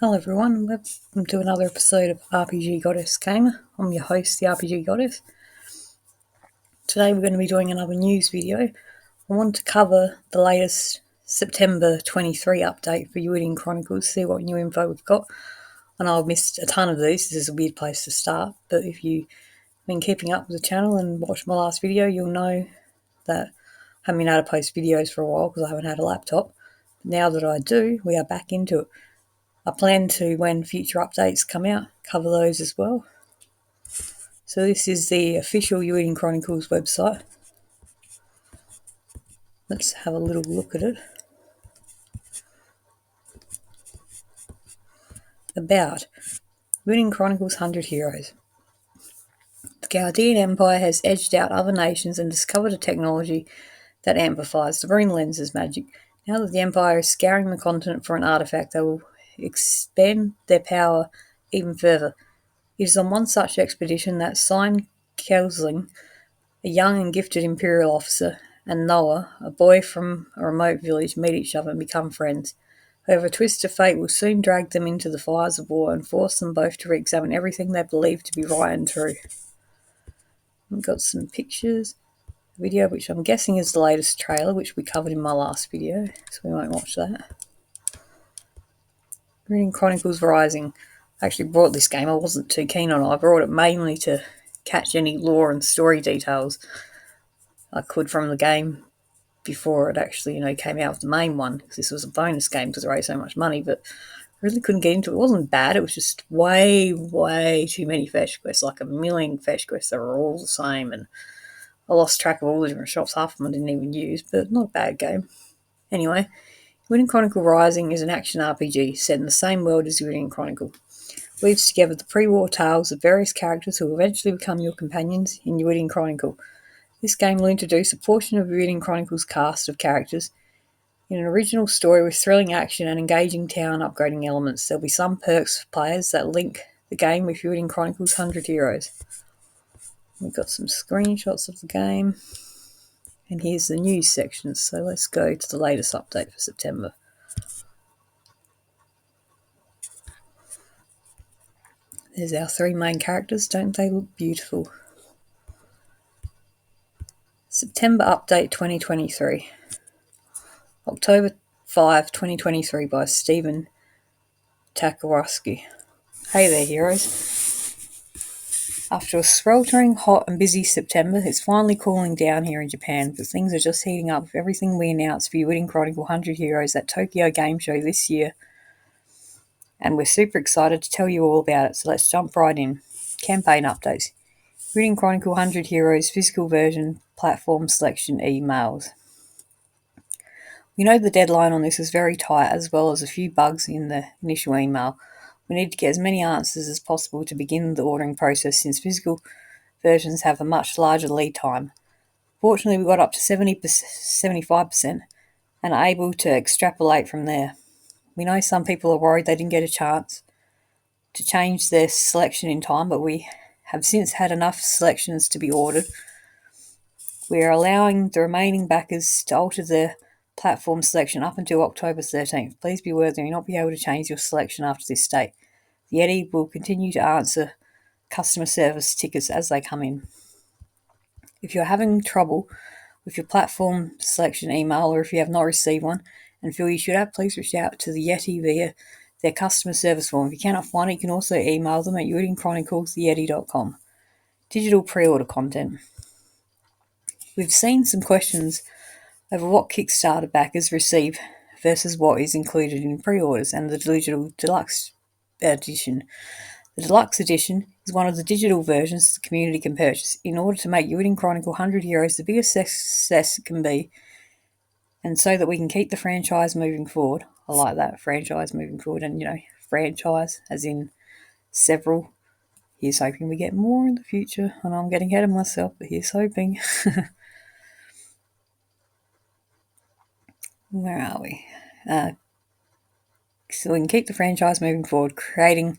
Hello everyone, welcome to another episode of RPG Goddess Gamer. I'm your host, the RPG Goddess. Today we're going to be doing another news video. I want to cover the latest September 23 update for Eiyuden Chronicles, see what new info we've got. I know I've missed a ton of these, this is a weird place to start, but if you've been keeping up with the channel and watched my last video, you'll know that I haven't been able to post videos for a while because I haven't had a laptop. But now that I do, we are back into it. I plan to, when future updates come out, cover those as well. So this is the official Eiyuden Chronicles website. Let's have a little look at it. About Eiyuden Chronicles 100 Heroes. The Chaldean Empire has edged out other nations and discovered a technology that amplifies the rune lenses magic. Now that the Empire is scouring the continent for an artifact, they will expand their power even further. It is on one such expedition that Sign Kelsling, a young and gifted Imperial officer, and Noah, a boy from a remote village, meet each other and become friends. However, a twist of fate will soon drag them into the fires of war and force them both to re-examine everything they believe to be right and true. We've got some pictures, a video which I'm guessing is the latest trailer, which we covered in my last video, so we won't watch that. Eiyuden Chronicles Rising. I actually brought this game, I wasn't too keen on it. I brought it mainly to catch any lore and story details I could from the game before it actually, came out with the main one, because this was a bonus game because it raised so much money, but I really couldn't get into it. It wasn't bad, it was just way too many fetch quests, like a million fetch quests that were all the same, and I lost track of all the different shops. Half of them I didn't even use, but not a bad game. Anyway, Eiyuden Chronicle Rising is an action RPG set in the same world as Eiyuden Chronicle. It weaves together the pre-war tales of various characters who will eventually become your companions in Eiyuden Chronicle. This game will introduce a portion of Eiyuden Chronicle's cast of characters in an original story with thrilling action and engaging town upgrading elements. There'll be some perks for players that link the game with Eiyuden Chronicles 100 Heroes. We've got some screenshots of the game, and here's the news section, so let's go to the latest update for September. There's our three main characters, don't they look beautiful? September update 2023. October 5, 2023 by Stephen Takawarski. Hey there, heroes. After a sweltering, hot and busy September, it's finally cooling down here in Japan, but things are just heating up with everything we announced for Eiyuden Chronicle 100 Heroes at Tokyo Game Show this year. And we're super excited to tell you all about it, so let's jump right in. Campaign updates. Eiyuden Chronicle 100 Heroes physical version platform selection emails. We know the deadline on this is very tight, as well as a few bugs in the initial email. We need to get as many answers as possible to begin the ordering process, since physical versions have a much larger lead time. Fortunately, we got up to 75% and are able to extrapolate from there. We know some people are worried they didn't get a chance to change their selection in time, but we have since had enough selections to be ordered. We are allowing the remaining backers to alter their platform selection up until October 13th. Please be aware that you will not be able to change your selection after this date. The Yeti will continue to answer customer service tickets as they come in. If you're having trouble with your platform selection email, or if you have not received one and feel you should have, please reach out to the Yeti via their customer service form. If you cannot find it, you can also email them at eiyudenchroniclestheyeti.com. Digital pre-order content. We've seen some questions over what Kickstarter backers receive versus what is included in pre-orders and the digital deluxe edition. The deluxe edition is one of the digital versions the community can purchase in order to make Eiyuden Chronicle 100 Heroes the biggest success it can be, and so that we can keep the franchise moving forward. I like that, franchise moving forward, and franchise as in several. Here's hoping we get more in the future. I know I'm getting ahead of myself, but here's hoping. Where are we? So we can keep the franchise moving forward. Creating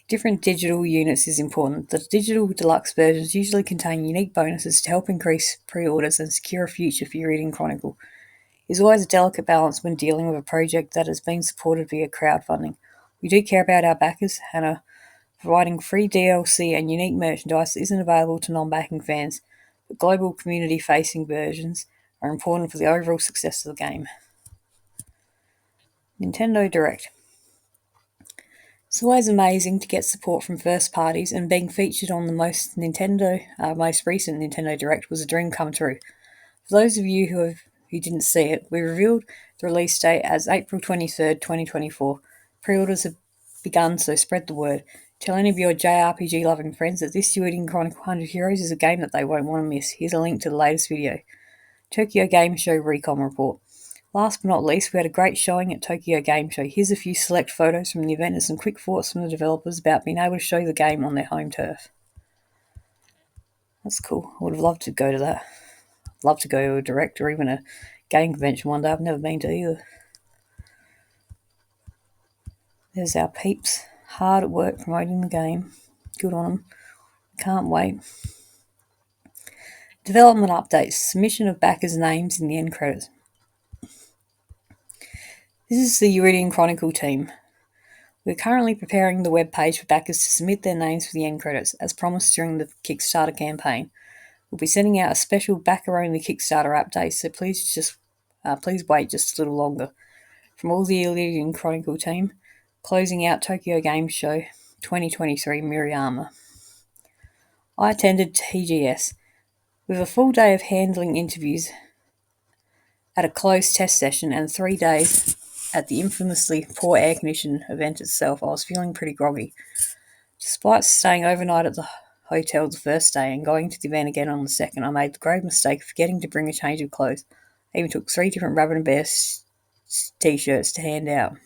different digital units is important. The digital deluxe versions usually contain unique bonuses to help increase pre-orders and secure a future for your Eiyuden Chronicle. It is always a delicate balance when dealing with a project that has been supported via crowdfunding. We do care about our backers and are providing free DLC and unique merchandise that isn't available to non-backing fans, but global community-facing versions are important for the overall success of the game. Nintendo Direct. It's always amazing to get support from first parties, and being featured on the most recent Nintendo Direct was a dream come true. For those of you who didn't see it, we revealed the release date as April 23rd, 2024. Pre-orders have begun, so spread the word. Tell any of your JRPG-loving friends that this Eiyuden Chronicles 100 Heroes is a game that they won't want to miss. Here's a link to the latest video. Tokyo Game Show Recon Report. Last but not least, we had a great showing at Tokyo Game Show. Here's a few select photos from the event and some quick thoughts from the developers about being able to show the game on their home turf. That's cool. I would have loved to go to that. I'd love to go to a Direct or even a game convention one day. I've never been to either. There's our peeps, hard at work promoting the game. Good on them. Can't wait. Development updates. Submission of backers' names in the end credits. This is the Eiyuden Chronicle team. We're currently preparing the web page for backers to submit their names for the end credits, as promised during the Kickstarter campaign. We'll be sending out a special backer-only Kickstarter update, so please wait just a little longer. From all the Eiyuden Chronicle team, closing out Tokyo Game Show 2023 Miriyama. I attended TGS. With a full day of handling interviews at a closed test session and 3 days at the infamously poor air conditioning event itself, I was feeling pretty groggy. Despite staying overnight at the hotel the first day and going to the event again on the second, I made the grave mistake of forgetting to bring a change of clothes. I even took 3 different Rabbit and Bear t-shirts to hand out.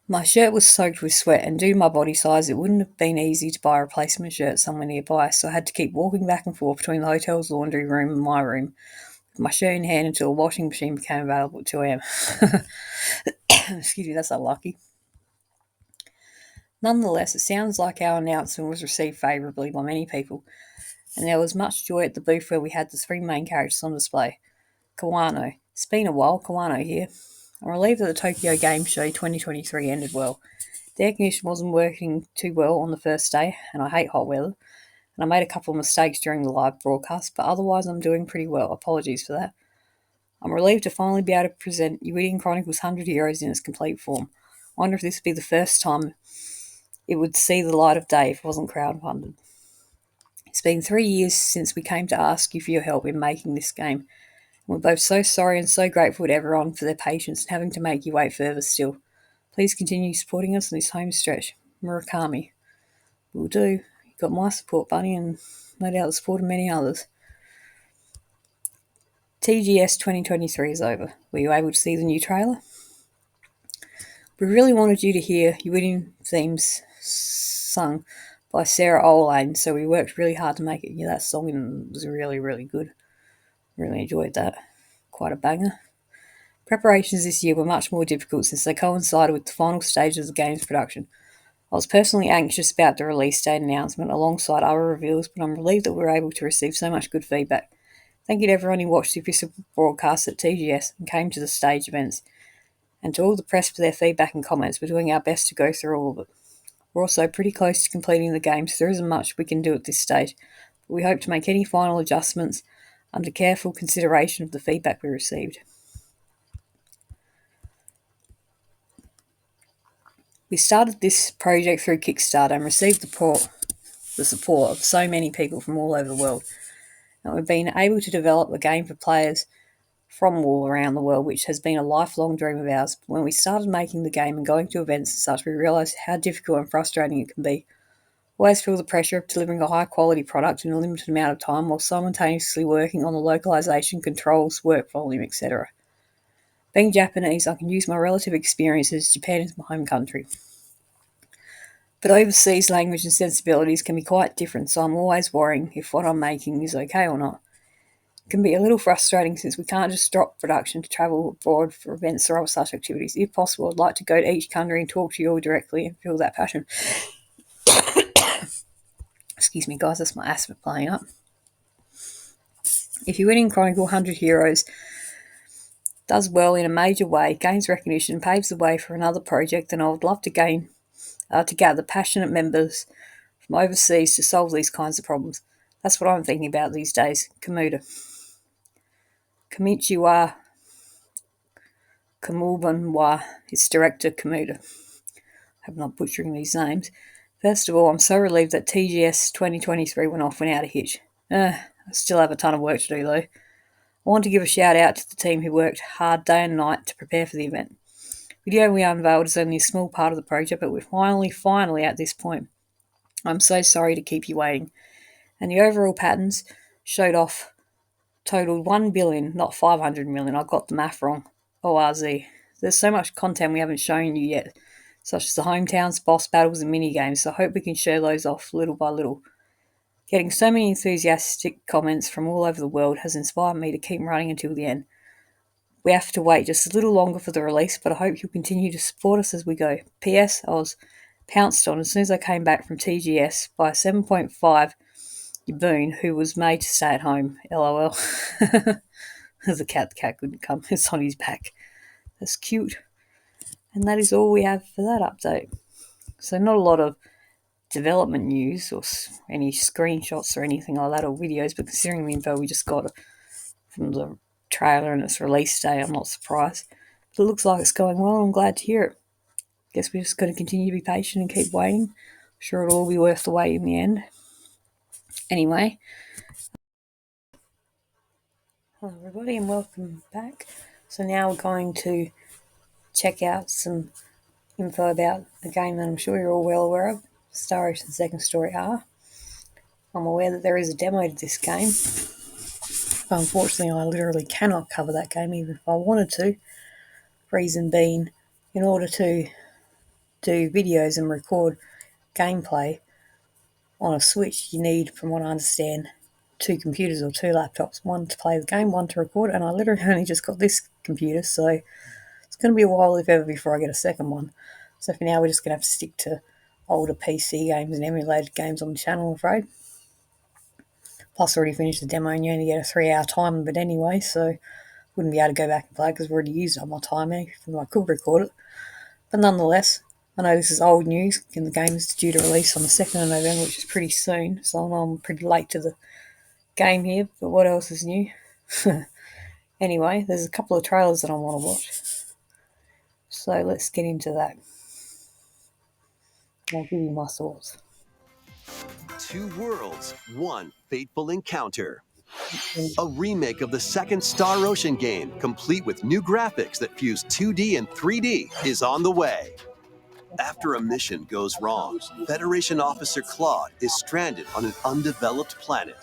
My shirt was soaked with sweat, and due to my body size, it wouldn't have been easy to buy a replacement shirt somewhere nearby, so I had to keep walking back and forth between the hotel's laundry room and my room, with my shirt in hand until a washing machine became available at 2 a.m. Excuse me, that's unlucky. Nonetheless, it sounds like our announcement was received favourably by many people, and there was much joy at the booth where we had the 3 main characters on display. Kawano. It's been a while, Kawano here. I'm relieved that the Tokyo Game Show 2023 ended well. The air conditioning wasn't working too well on the first day, and I hate hot weather, and I made a couple of mistakes during the live broadcast, but otherwise I'm doing pretty well. Apologies for that. I'm relieved to finally be able to present Eiyuden Chronicles 100 Heroes in its complete form. I wonder if this would be the first time it would see the light of day if it wasn't crowdfunded. It's been 3 years since we came to ask you for your help in making this game. We're both so sorry and so grateful to everyone for their patience and having to make you wait further still. Please continue supporting us on this home stretch. Murakami. Will do. You got my support, buddy, and no doubt the support of many others. TGS 2023 is over. Were you able to see the new trailer? We really wanted you to hear Eiyuden themes sung by Sarah Olane, so we worked really hard to make it hear that song, and it was really, really good. Really enjoyed that. Quite a banger. Preparations this year were much more difficult since they coincided with the final stages of the game's production. I was personally anxious about the release date announcement alongside other reveals, but I'm relieved that we were able to receive so much good feedback. Thank you to everyone who watched the official broadcast at TGS and came to the stage events, and to all the press for their feedback and comments. We're doing our best to go through all of it. We're also pretty close to completing the game, so there isn't much we can do at this stage, but we hope to make any final adjustments under careful consideration of the feedback we received. We started this project through Kickstarter and received the support of so many people from all over the world. And we've been able to develop a game for players from all around the world, which has been a lifelong dream of ours. When we started making the game and going to events and such, we realised how difficult and frustrating it can be. Always feel the pressure of delivering a high-quality product in a limited amount of time while simultaneously working on the localization, controls, work volume, etc. Being Japanese, I can use my relative experiences. Japan is my home country. But overseas language and sensibilities can be quite different, so I'm always worrying if what I'm making is okay or not. It can be a little frustrating since we can't just drop production to travel abroad for events or other such activities. If possible, I'd like to go to each country and talk to you all directly and feel that passion. Excuse me, guys, that's my asthma playing up. If you're winning Chronicle 100 Heroes does well in a major way, gains recognition, paves the way for another project, and I would love to gather passionate members from overseas to solve these kinds of problems. That's what I'm thinking about these days. Kamuta. Kamichiwa Kamubanwa, its director Kamuta. I'm not butchering these names. First of all, I'm so relieved that TGS 2023 went off without a hitch. I still have a ton of work to do though. I want to give a shout out to the team who worked hard day and night to prepare for the event. The video we unveiled is only a small part of the project, but we're finally at this point. I'm so sorry to keep you waiting. And the overall patterns totaled 1 billion, not 500 million. I got the math wrong. ORZ. There's so much content we haven't shown you yet, such as the hometowns, boss battles, and mini-games, so I hope we can show those off little by little. Getting so many enthusiastic comments from all over the world has inspired me to keep running until the end. We have to wait just a little longer for the release, but I hope you'll continue to support us as we go. P.S. I was pounced on as soon as I came back from TGS by a 7.5 Yaboon who was made to stay at home. LOL. There's a cat. The cat couldn't come. It's on his back. That's cute. And that is all we have for that update. So not a lot of development news or any screenshots or anything like that or videos, but considering the info we just got from the trailer and its release day, I'm not surprised. But it looks like it's going well. I'm glad to hear it. Guess we're just going to continue to be patient and keep waiting. I'm sure it'll all be worth the wait in the end. Anyway, hello everybody and welcome back. So now we're going to check out some info about a game that I'm sure you're all well aware of, Star Ocean Second Story R. I'm aware that there is a demo to this game. But unfortunately, I literally cannot cover that game even if I wanted to. Reason being, in order to do videos and record gameplay on a Switch, you need, from what I understand, 2 computers or 2 laptops, one to play the game, one to record, and I literally only just got this computer, so it's going to be a while, if ever, before I get a second one. So for now, we're just going to have to stick to older PC games and emulated games on the channel, I'm afraid. Plus, I already finished the demo, and you only get a 3-hour time of it anyway, so wouldn't be able to go back and play because I've already used up my time, even though I could record it. But nonetheless, I know this is old news, and the game is due to release on the 2nd of November, which is pretty soon, so I know I'm pretty late to the game here, but what else is new? Anyway, there's a couple of trailers that I want to watch. So let's get into that. I'll give you my thoughts. 2 worlds, 1 fateful encounter. A remake of the second Star Ocean game, complete with new graphics that fuse 2D and 3D, is on the way. After a mission goes wrong, Federation Officer Claude is stranded on an undeveloped planet.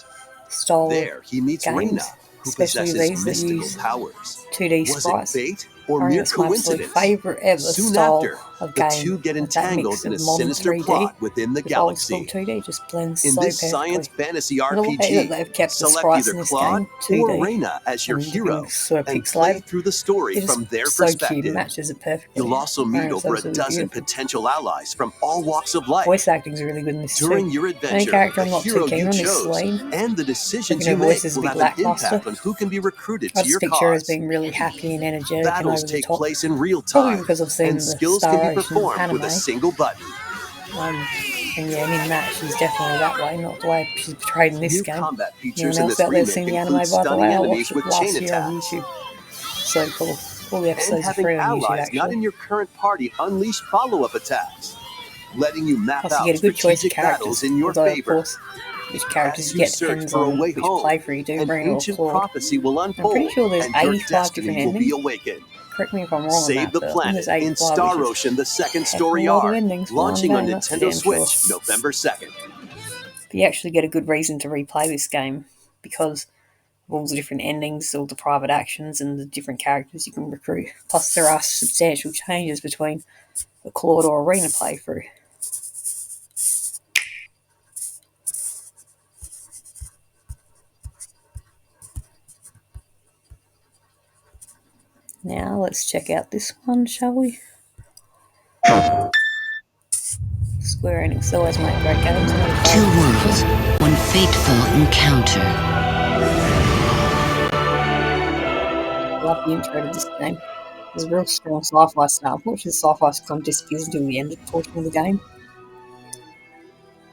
There, he meets Reyna, who possesses mystical powers. 2D Was sprites. it fate or mere coincidence? Favourite ever Soon style after, of the game, 2 get that entangled mix in a of modern sinister 3D plot within the with old school galaxy. 2D just blends In so this perfectly. science fantasy And the way that RPG, they've kept the select sprites either in this Claude game 2D or Reyna as your and hero sort of and play pixelated. through the story It is from their so cute, perspective. matches it perfectly. You'll also meet It's over a absolutely dozen beautiful. potential allies from all walks of life. Voice acting is really good in this During too. your Main adventure, character the I'm not too hero keen you on is chose Celine. and the decisions Her you voice make is a will bit have an lackluster. impact on who can be recruited I to just your picture her as cause. being really happy and energetic and Battles over the take top. place in real Probably time, because I've seen and the skills Star can be Ocean performed anime. with a single button. And yeah, and in that, she's definitely that way, not the way she's portrayed in this New game. combat Anyone features in else this out there remake seen the include anime, by the way? stunning I watched enemies it with last chain year on attacks. YouTube. So cool. All the And episodes are having free on YouTube, allies not in actually. your current party unleash follow-up attacks, letting you map Plus, you out get a good choice of strategic battles characters. in your Although, of favor. course, which characters As you you get search depends for a on way which home, playthrough you do, an Reyna or ancient Claude. prophecy will I'm unfold, pretty sure there's and your 85 destiny different will be endings. awakened. Correct me if I'm wrong on Save that, the but I think planet there's in 85, Star which is Ocean: The Second a Story lot of R, endings for one launching on game, that's for Nintendo damn sure. Switch November 2nd. But you actually get a good reason to replay this game because of all the different endings, all the private actions, and the different characters you can recruit. Plus, there are substantial changes between a Claude or Arena playthrough. Now, let's check out this one, shall we? Square Enix always make great games. 2 worlds, 1 fateful encounter. love the intro to this game. There's a real strong sci-fi style. Unfortunately, the sci-fi kind of disappears until the end portion of the game.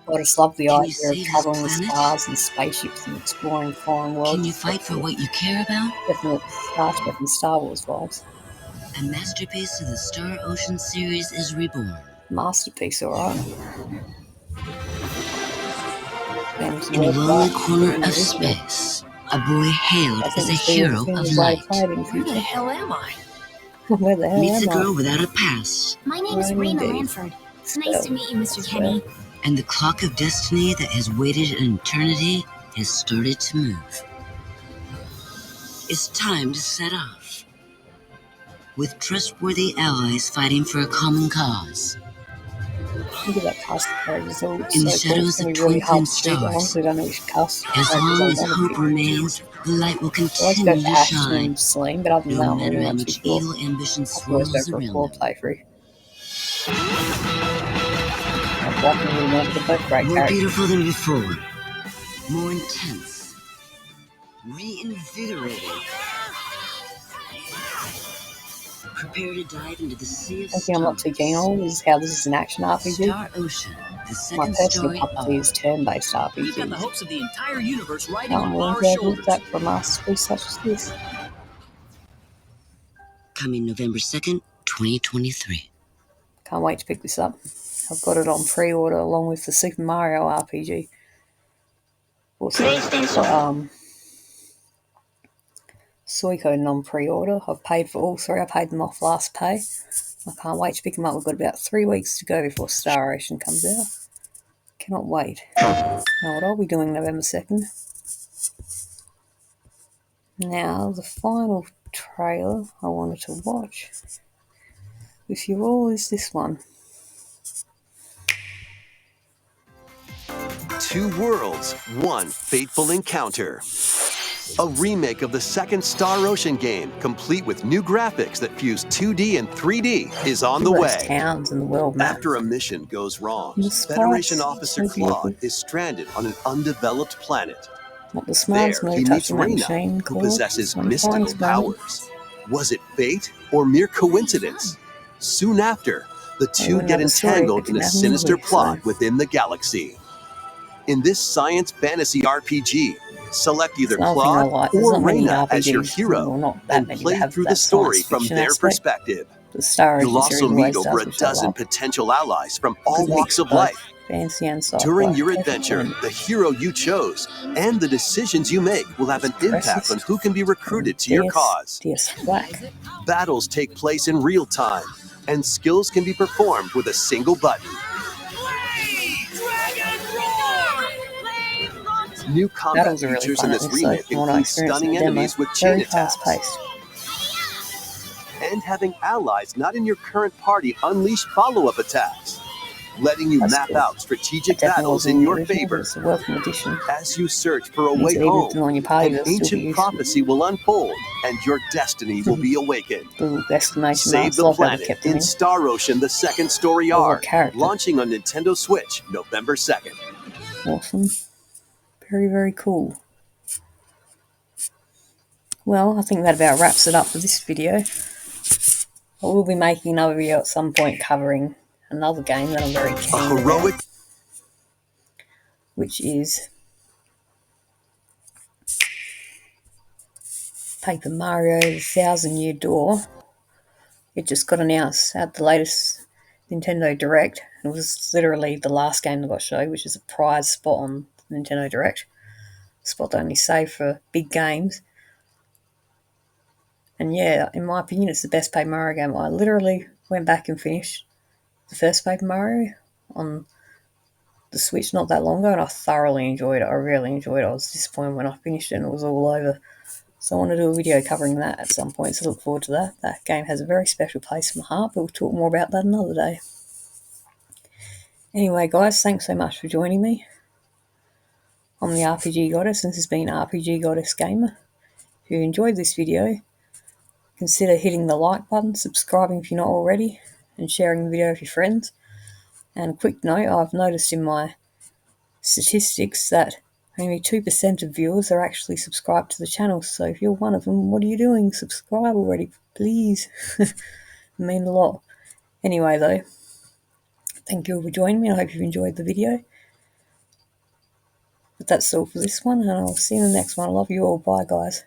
But I just love the Can you idea of save this traveling with planet? stars and spaceships and exploring foreign worlds. Can you fight for what you care about? Definite Star Trek and Star Wars vibes. A masterpiece of the Star Ocean series is reborn. Masterpiece, alright. In a lonely corner of space, a boy hailed as a hero of light. Where the hell am I? Where the hell Meets a am girl I? without a past. My name's Right, Raina indeed. Lanford. It's nice to meet you, Mr. Spell. Kenny. And the clock of destiny that has waited an eternity has started to move. It's time to set off. With trustworthy allies fighting for a common cause. Look at that cast of characters. All In the so cool. It's shadows going of to be really hard twinkling to choose. I stars. honestly don't know which cast As characters long I as want to hope pick. remains, the light will I always go continue for to Ashton shine. and Celine, but other than that, No I'm matter really how not too much sure. evil ambition I always go swirls for a around core them. playthrough. I've liked them a little more, but they're both great More characters. beautiful than before. More intense. Reinvigorating. Prepare to dive into the sea of One thing I'm not too keen stars. on is how this is an action RPG. Star Ocean, the My second personal story cup of tea is arc. turn-based We've got the RPGs. hopes of the entire universe riding I'm on willing our to overlook shoulders. that for a masterpiece such as this. Coming November 2nd, 2023. Can't wait to pick this up. I've got it on pre-order along with the Super Mario RPG. Also, Suikoden on pre-order. I've paid for all three. I paid them off last pay. I can't wait to pick them up. We've got about 3 weeks to go before Star Ocean comes out. Cannot wait. Now what I'll be doing November 2nd. Now the final trailer I wanted to watch with you all is this one. Two worlds, one fateful encounter. A remake of the second Star Ocean game, complete with new graphics that fuse 2D and 3D, is on the Look at those way. towns and the world map. After a mission goes wrong, The Federation sprites, Officer so beautiful. Claude is stranded on an undeveloped planet. Not the smartest There, move he meets touching that Raina, machine, who Claude. possesses One mystical finds moment. powers. Was it fate or mere coincidence? Soon after, the two wouldn't get have a story if it entangled in a didn't have a sinister movie, plot so- within the galaxy. In this science fantasy RPG, select either That's another thing I Claude like. There's or not many Raina as your RPGs, hero, well, not that and many, play that have through the that story science from fiction their aspect. perspective. The Star Ocean You'll also series meet always over does, a which I dozen love. potential allies from all Good mix walks of both life. fancy and sci-fi. During your Perfect adventure, blend. the hero you chose and the decisions you make will have an impact on who can be recruited to your cause. DS Black. Battles take place in real time, and skills can be performed with a single button. New combat Battles are really features fun in at this this, though, remake from what I include experienced in stunning the demo. enemies with chain Very attacks, fast-paced. and having allies not in your current party unleash follow-up attacks, letting you That's map cool. out strategic Definitely battles wasn't in the your original, but favor. it's a welcome addition. As you search for a Means way that even if home, they're on your party, an they'll still be ancient useful. prophecy will unfold, and your destiny will be awakened. The little exclamation Save marks, the like how they planet kept them in in. Star Ocean: The Second Story Or what Arc, character? launching on Nintendo Switch November 2nd. Awesome. Very, very cool. Well, I think that about wraps it up for this video. I will be making another video at some point covering another game that I'm very A keen heroic about, which is Paper Mario: The Thousand Year Door. It just got announced at the latest Nintendo Direct. It was literally the last game that got shown, which is a prize spot on Nintendo Direct. Spot only saved for big games. And yeah, in my opinion, it's the best Paper Mario game. I literally went back and finished the first Paper Mario on the Switch not that long ago, and I thoroughly enjoyed it. I really enjoyed it. I was disappointed when I finished it and it was all over. So I want to do a video covering that at some point, so look forward to that. That game has a very special place in my heart, but we'll talk more about that another day. Anyway, guys, thanks so much for joining me. I'm the RPG Goddess, and this has been RPG Goddess Gamer. If you enjoyed this video, consider hitting the like button, subscribing if you're not already, and sharing the video with your friends. And a quick note, I've noticed in my statistics that Only 2% of viewers are actually subscribed to the channel, so if you're one of them, what are you doing? Subscribe already, please. It means a lot. Anyway, though, thank you all for joining me. I hope you've enjoyed the video. But that's all for this one, and I'll see you in the next one. I love you all. Bye, guys.